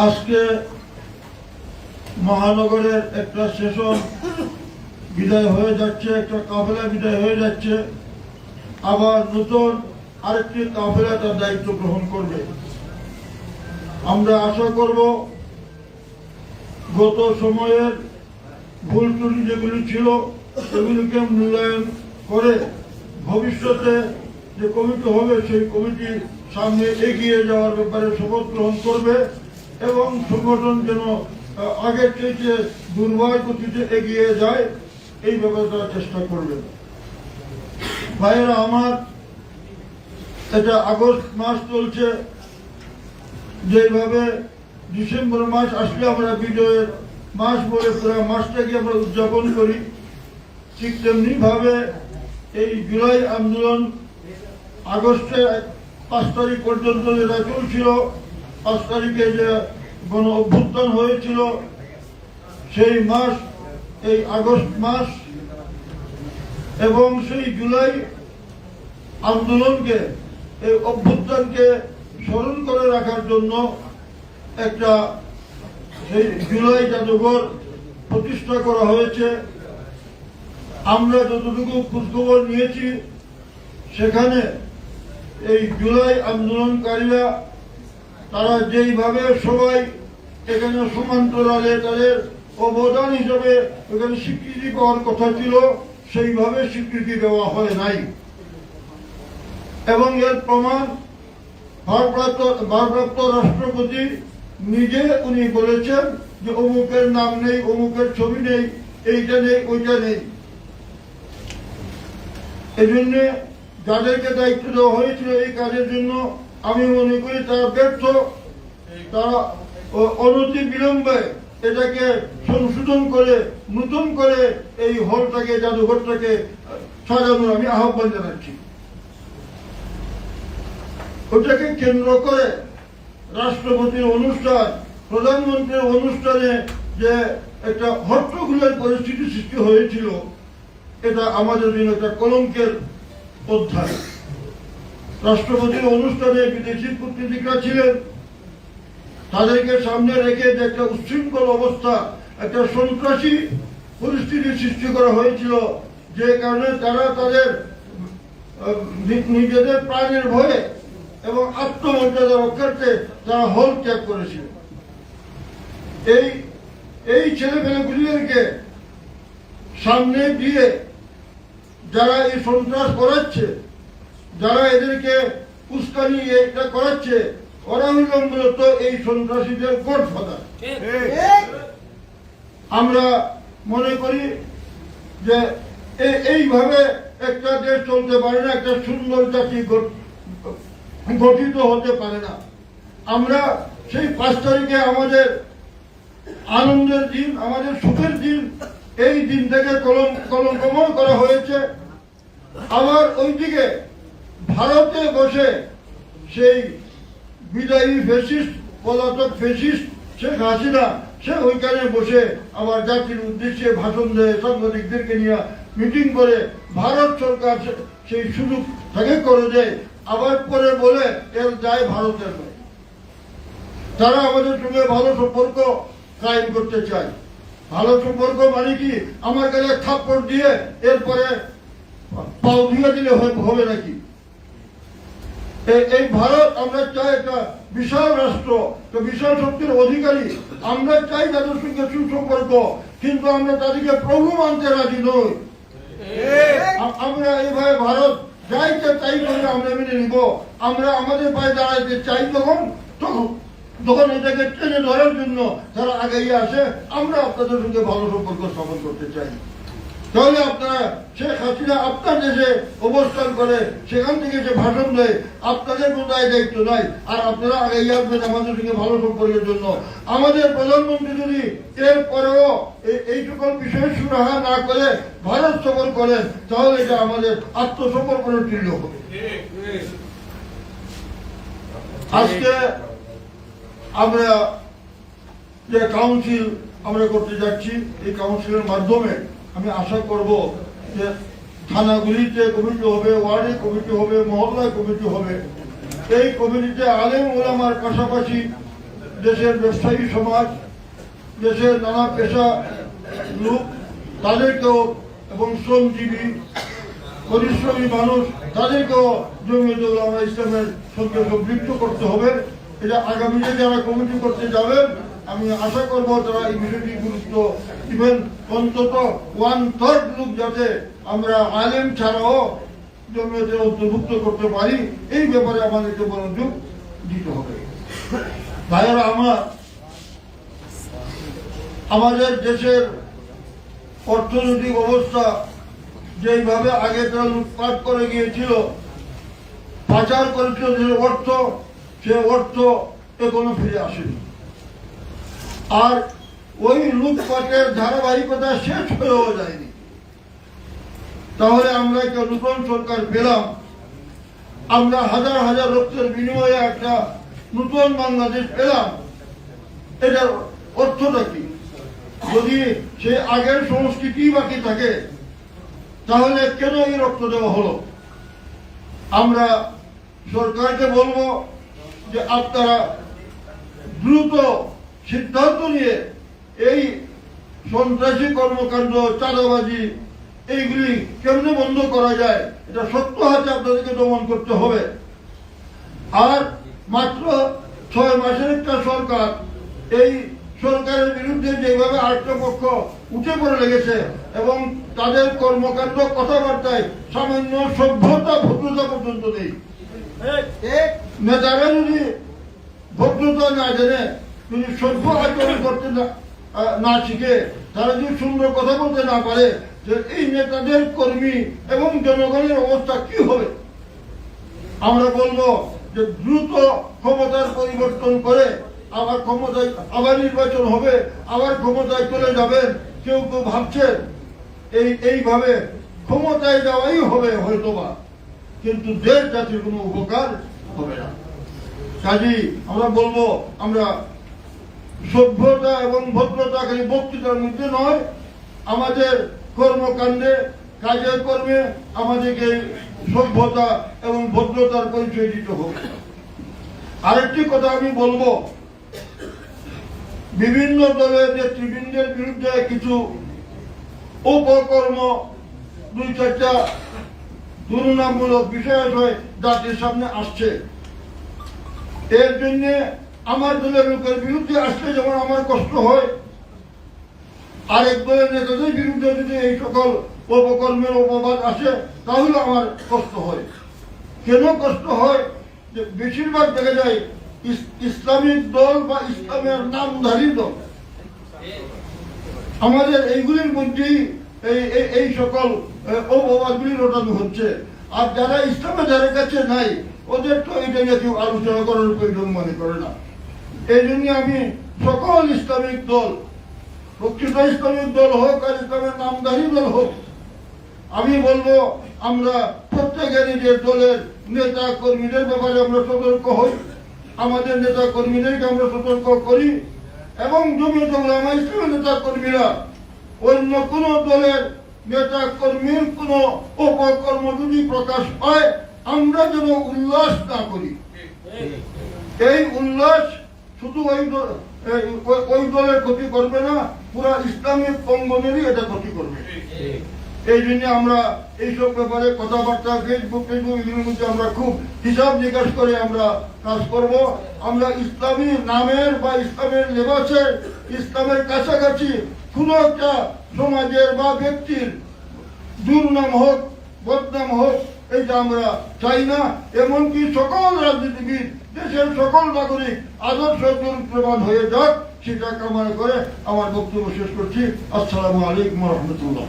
আজকে মহানগরের একটা সেশন বিদায় হয়ে যাচ্ছে, একটা কাফেলা বিদায় হয়ে যাচ্ছে, আবার নতুন আরেকটি কাফেলা তার দায়িত্ব গ্রহণ করবে। আমরা আশা করব গত সময়ের ভুল ত্রুটি যেগুলি ছিল সেগুলিকে মূল্যায়ন করে ভবিষ্যতে যে কমিটি হবে সেই কমিটির সামনে এগিয়ে যাওয়ার ব্যাপারে শপথ গ্রহণ করবে এবং সংগঠন যেন আগের চেয়ে দুর্বল গতিতে এগিয়ে যায় এই ব্যাপারে তারা চেষ্টা করবে। ভাইয়েরা আমার, এটা আগস্ট মাস চলছে, যেভাবে ডিসেম্বর মাস আসলে আমরা বিজয়ের মাস বলে পুরো মাসটাকে আমরা উদযাপন করি, ঠিক তেমনি ভাবে এই জুলাই আন্দোলন আগস্টের 5 তারিখ পর্যন্ত যেটা চলছিল, 5 তারিখে যে গণ অভ্যুত্থান হয়েছিল সেই মাস এই আগস্ট মাস, এবং সেই জুলাই আন্দোলনকে এই অভ্যুত্থানকে স্মরণ করে রাখার জন্য একটা সেই জুলাই জাদুঘর প্রতিষ্ঠা করা হয়েছে। আমরা যতটুকু খোঁজখবর নিয়েছি সেখানে এই জুলাই আন্দোলনকারীরা তারা যেইভাবে সবাই এখানে সমান্তরালে তাদের অবদান হিসেবে এখানে স্বীকৃতি পাওয়ার কথা ছিল, সেইভাবে স্বীকৃতি দেওয়া হয় নাই। এবং এর প্রমাণ ভারপ্রাপ্ত রাষ্ট্রপতি নিজে উনি বলেছেন যে অমুকের নাম নেই, অমুকের ছবি নেই, এইটা নেই, ওইটা নেই। এই জন্য যাদেরকে দায়িত্ব দেওয়া হয়েছিল এই কাজের জন্য আমি মনে করি তারা ব্যর্থ। তারা অনতি বিলম্বে এটাকে সংশোধন করে নতুন করে এই হলটাকে, জাদুঘরটাকে সাজানোর আমি আহ্বান জানাচ্ছি। ওটাকে কেন্দ্র করে রাষ্ট্রপতির অনুষ্ঠান, প্রধানমন্ত্রীর অনুষ্ঠানে যে একটা হট্টগোলের পরিস্থিতি সৃষ্টি হয়েছিল, এটা আমাদের জন্য একটা কলঙ্কের অধ্যায়। রাষ্ট্রপতির অনুষ্ঠানে বিদেশি কূটনীতিকরা ছিলেন, তাদেরকে সামনে রেখে যে একটা উচ্ছৃঙ্খল অবস্থা, একটা সন্ত্রাসী পরিস্থিতি সৃষ্টি করা হয়েছিল, যে কারণে তারা তাদের নিজেদের প্রাণের ভয়ে এবং আত্মমর্যাদা রক্ষার্থে তারা হল ত্যাগ করেছিল। এই ছেলেপেলেগুলিদেরকে সামনে দিয়ে যারা এই সন্ত্রাস করাচ্ছে, যারা এদেরকে উস্কানি এটা করাচ্ছে, ওরা হইল মূলত এই সন্ত্রাসীদের গডফাদার। আমরা মনে করি যে এইভাবে একটা দেশ চলতে পারে না, একটা সুন্দর জাতি গঠিত হতে পারে না। আমরা সেই 5 তারিখে আমাদের আনন্দের দিন, আমাদের সুখের দিন, এই দিনটাকে কলঙ্কময় করা হয়েছে। আবার ওইদিকে ভারতে বসে সেই বিদায়ী ফ্যাসিস্ট, পলাতক ফ্যাসিস্ট শেখ হাসিনা, সে ওইখানে বসে আবার জাতির উদ্দেশ্যে ভাষণ দেয়, সাংবাদিকদেরকে নিয়ে মিটিং করে, ভারত সরকার সেই সুযোগ তাকে করে দেয়, আবার পরে বলে এর দায় ভারতের নয়। তারা আমাদের সঙ্গে ভালো সম্পর্ক কায়েম করতে চায়। ভালো সম্পর্ক মানে কি, আমার কাছে থাপ্পড় দিয়ে এরপরে পাও দিয়ে দিলে হবে নাকি? এই ভারত, আমরা চাই একটা বিশাল রাষ্ট্র, বিশাল শক্তির অধিকারী। আমরা চাই তাদের সঙ্গে সুসম্পর্ক, কিন্তু আমরা তাদেরকে প্রভু মানতে রাজি নই। আমরা এইভাবে ভারত যাইতে তাই করে আমরা মেনে নিব। আমরা আমাদের পায়ে দাঁড়াইতে চাই তখন এটাকে টেনে ধরার জন্য তারা আগেই আসে। আমরা আপনাদের সঙ্গে ভালো সম্পর্ক স্থাপন করতে চাই। তাহলে আপনারা শেখ হাসিনা আপনার দেশে অবস্থান করে, সেখান থেকে যে ভাষণ দেয়, আপনাদের কোনো দায়িত্ব নাই। আর আপনারা আগেই আসবেন আমাদের সঙ্গে ভালো সম্পর্কের জন্য। আমাদের প্রধানমন্ত্রী যদি এর পরেও এই সকল বিষয়ে সুরাহা না করে ভারত সফর করেন, তাহলে এটা আমাদের আত্মসমর্পণের তুল্য হবে। আজকে আমরা যে কাউন্সিল আমরা করতে যাচ্ছি, এই কাউন্সিলের মাধ্যমে আমি আশা করব যে থানাগুলিতে কমিটি হবে, ওয়ার্ডে কমিটি হবে, মহল্লায় কমিটি হবে। এই কমিটিতে আলেম ওলামার পাশাপাশি দেশের ব্যবসায়ী সমাজ, দেশের নানা পেশা লোক তাদেরকেও এবং শ্রমজীবী পরিশ্রমী মানুষ তাদেরকেও জমিয়ত উলামা ইসলামের সঙ্গে সম্পৃক্ত করতে হবে। এটা আগামীতে যারা কমিটি করতে যাবেন আমি আশা করব তারা এই বিষয়টি গুরুত্ব দিবেন। অন্তত 1/3 লোক যাতে আমরা আলেম ছাড়াও জমিয়তে অন্তর্ভুক্ত করতে পারি এই ব্যাপারে আমাদেরকে মনোযোগ দিতে হবে। ভাইয়েরা আমাদের দেশের অর্থনৈতিক অবস্থা যেভাবে আগে তারা লুটপাট করে গিয়েছিল, পাচার করেছিল যে অর্থ, সে অর্থ এখনো ফিরে আসেনি। আর ওই লুটপাটের ধারাবাহিকতা শেষ হয়েও যায়নি। তাহলে আমরা একটা নতুন সরকার পেলাম, আমরা হাজার হাজার রক্তের বিনিময়ে একটা নতুন বাংলাদেশ পেলাম। এটার অর্থটা কি? যদি সে আগের সংস্কৃতি বাকি থাকে তাহলে কেন এই রক্ত দেওয়া হলো? আমরা সরকারকে বলবো যে আপনারা দ্রুত সিদ্ধান্ত নিয়ে এই সন্ত্রাসী কর্মকাণ্ড, চাঁদাবাজি এইগুলি কেমনে বন্ধ করা যায় এটা শক্ত হাতে আপনাদেরকে দমন করতে হবে। আর মাত্র 6 মাসের একটা সরকার, এই সরকারের বিরুদ্ধে যেভাবে আরেকটা পক্ষ উঠে পড়ে লেগেছে এবং তাদের কর্মকাণ্ড কথাবার্তায় সামান্য সভ্যতা ভদ্রতা পর্যন্ত নেই। নেতারা যদি ভদ্রতা না জেনে, যদি সভ্য আচরণ করতে না শিখে, তারা যদি সুন্দর কথা বলতে না পারে, যে এই নেতাদের কর্মী এবং জনগণের অবস্থা কি হবে? আমরা বলবো যে দ্রুত ক্ষমতার পরিবর্তন করে আবার ক্ষমতায় আবার নির্বাচন হবে, আবার ক্ষমতায় চলে যাবেন। কেউ কেউ ভাবছেন এইভাবে ক্ষমতায় যাওয়াই হবে হয়তোবা, কিন্তু দেশ জাতির কোনো উপকার হবে না। কাজেই আমরা বলবো আমরা সভ্যতা এবং ভদ্রতা খালি বক্তৃতার মধ্যে নয়, আমাদের কর্মকাণ্ডে কাজে কর্মে আমাদেরকে সভ্যতা এবং ভদ্রতার পরিচয় দিতে হবে। আরেকটি কথা আমি বলবো, বিভিন্ন দলের নেতৃবৃন্দের বিরুদ্ধে কিছু উপকর্ম 2-4টা দুর্নামমূলক বিষয় জাতির সামনে আসছে। এর জন্য আমার দলের লোকের বিরুদ্ধে আসলে যেমন আমার কষ্ট হয়, আরেক দলের নেতাদের বিরুদ্ধে যদি এই সকল উপকর্মের অপবাদ আসে তাহলে আমার কষ্ট হয়। কেন কষ্ট হয়? যে বেশিরভাগ দেখা যায় ইসলামিক দল বা ইসলামের নামধারী দল, আমাদের এইগুলির মধ্যেই এই সকল অপবাদগুলি রটানো হচ্ছে। আর যারা ইসলামের ধারে কাছে নাই ওদের তো এটা নিয়ে কেউ আলোচনা করার প্রয়োজন মনে করে না। এই জন্য আমি সকল ইসলামিক দল, প্রকৃত ইসলামিক দল হোক আর ইসলামের নামধারী দল হোক, আমি বলবো আমরা প্রত্যেকের নিজের দলের নেতা কর্মীদের ব্যাপারে আমরা সতর্ক হই, আমাদের নেতা কর্মীদেরকে আমরা সতর্ক করি এবং জমিয়ত উলামা ইসলামের নেতা কর্মীরা অন্য কোন দলের নেতা কর্মীর কোন অপকর্ম যদি প্রকাশ পায় আমরা যেন উল্লাস না করি। এই উল্লাস শুধু ওই দলের ক্ষতি করবে না, পুরা ইসলামিক অঙ্গনেরই এটা ক্ষতি করবে। এই জন্য আমরা এইসব ব্যাপারে কথাবার্তা ফেসবুক এগুলোর মধ্যে আমরা খুব হিসাব নিকাশ করে আমরা কাজ করব। আমরা ইসলামী নামের বা ইসলামের লেবাসের, ইসলামের কাছাকাছি কোন একটা সমাজের বা ব্যক্তির দুর্নাম হোক, বদনাম হোক, এইটা আমরা চাই না। এমনকি সকল রাজনীতিবিদ, দেশের সকল নাগরিক আদর্শ চরিত্রবান হয়ে যাক, সেটা কামনা করে আমার বক্তব্য শেষ করছি। আসসালামু আলাইকুম ওয়া রাহমাতুল্লাহ।